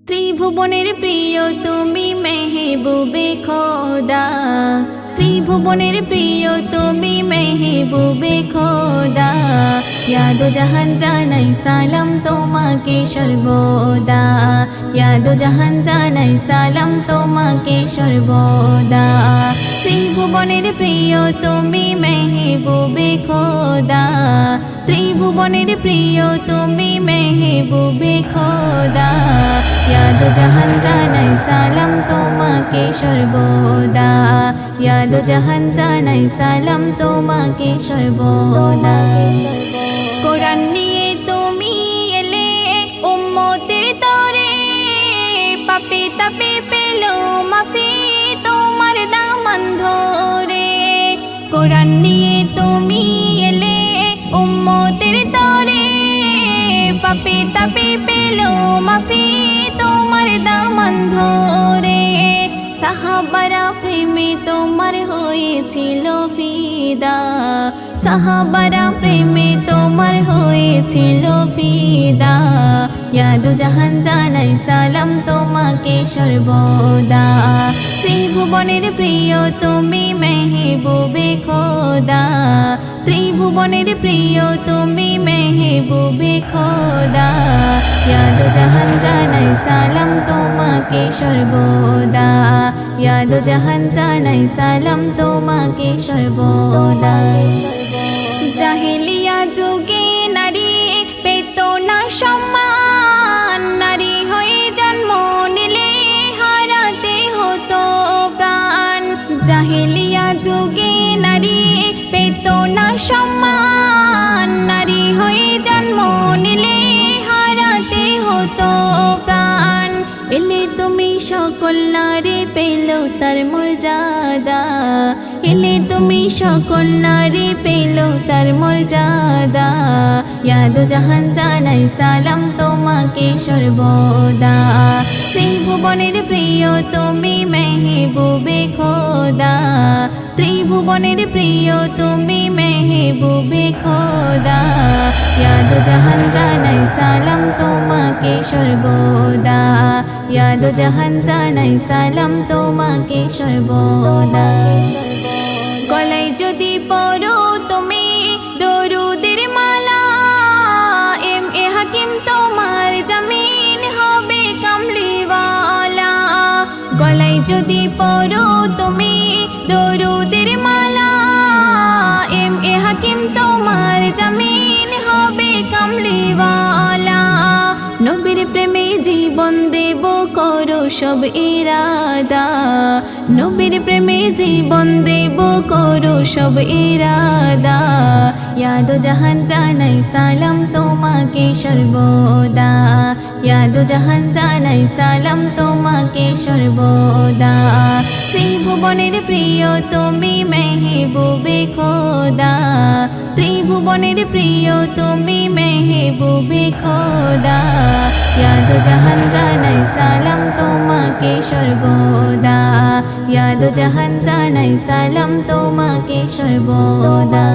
ত্রিভুবনের প্রিয় তুমি মেহবুবে খোদা, ত্রিভুবনের প্রিয় তুমি মেহবুবে খোদা। ইয়াদো জাহান জানাই সালাম তোমাকে সর্বদা, ইয়াদো জাহান জানাই সালাম তোমাকে সর্বদা। ত্রিভুবনের প্রিয় তুমি মেহবুবে খোদা, ত্রিভুবনের প্রিয় তুমি মেহবুবে খোদা। ইয়াদো জাহান জানাই সালাম তোমাকে সর্বদা, ইয়াদো জাহান জানাই সালাম তোমাকে সর্বদা। কোরআন নিয়ে তুমি এলে উম্মতের তরে, পাপে তাপে পেল মাফি তোমার দামান ধরে। কোরআন নিয়ে তুমি এলে উম্মতের তরে, পাপে তাপে পেল মাফি তোমার দামান ধরে। সাহাবারা প্রেমে তোমার হয়েছিল ফিদা, সাহাবারা প্রেমে তোমার হয়েছিল ফিদা। ইয়াদো জাহান জানাই সালাম তোমাকে সর্বদা। ত্রিভুবনের প্রিয় তুমি মেহবুবে খোদা, ত্রিভুবনের প্রিয় তুমি মেহবুবে খোদা। ইয়াদো জাহান জানাই সালাম তোমাকে সর্বদা, ইয়াদো জাহান জানাই সালাম তোমাকে সর্বদা। জাহেলিয়া যুগে নারী পেত না সম্মান, নারী হয়ে জন্ম নিলে হারাতে হতো প্রাণ। জাহেলিয়া যুগে নারী পেত না সম্মান, নারী হয়ে জন্ম নিলে হারাতে হতো প্রাণ। এলে তুমি সকল নারী পেল তার মর্যাদা, এলে তুমি সকল নারী পেল তার মর্যাদা। ইয়াদো জাহান জানাই সালাম তোমাকে সর্বদা। ত্রিভুবনের প্রিয় তুমি মেহবুবে খোদা, ত্রিভুবনের প্রিয় তুমি মেহবুবে খোদা। ইয়াদো জাহান জানাই সালাম তোমাকে সর্বদা, ইয়াদো জাহান জানাই সালাম তোমাকে সর্বদা। গলায় যদি পড়ো তুমি দরুদের মালা, এম এ হাকিম তোমার জামিন হবে কামলিওয়ালা। গলায় যদি পড়ো তুমি দরুদের মালা, এম এ হাকিম তোমার জামিন হবে কামলিওয়ালা। নবীর প্রেমে জীবন দেব করো সব ইরাদা, নবীর প্রেমে জীবন দেব করো সব ইরাদা। ইয়াদো জাহান জানাই সালাম তোমাকে সর্বদা, ইয়াদো জাহান জানাই সালাম তোমাকে সর্বদা। ত্রিভুবনের প্রিয় তুমি মেহবুবে খোদা, ত্রিভুবনের প্রিয় তুমি মেহবুবে খোদা। ইয়াদো জাহান জানাই সালাম তোমাকে সর্বদা, ইয়াদো জাহান জানাই সালাম তোমাকে সর্বদা।